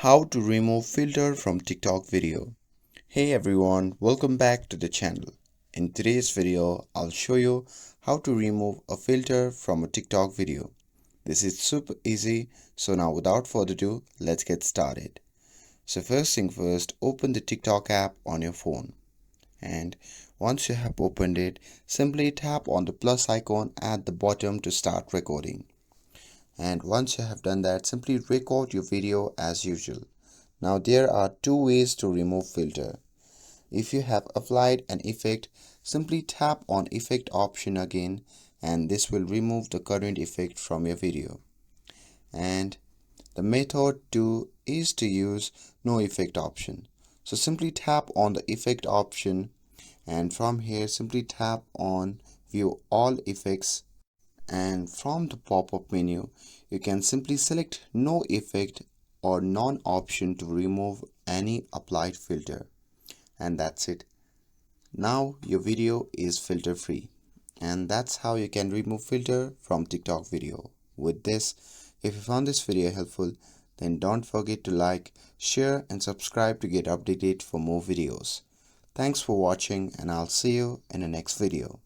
How to remove filter from TikTok video. Hey everyone, welcome back to the channel. In today's video, I'll show you how to remove a filter from a TikTok video. This is super easy, so now without further ado, let's get started. So first thing first, open the TikTok app on your phone. And once you have opened it, simply tap on the plus icon at the bottom to start recording. And once you have done that, simply record your video as usual. Now there are two ways to remove filter. If you have applied an effect, simply tap on effect option again and this will remove the current effect from your video. And the method 2 is to use no effect option. So simply tap on the effect option and from here simply tap on view all effects, and from the pop-up menu you can simply select no effect or none option to remove any applied filter, and that's it. Now your video is filter free, and that's how you can remove filter from TikTok video. With this, if you found this video helpful, then don't forget to like, share and subscribe to get updated for more videos. Thanks for watching and I'll see you in the next video.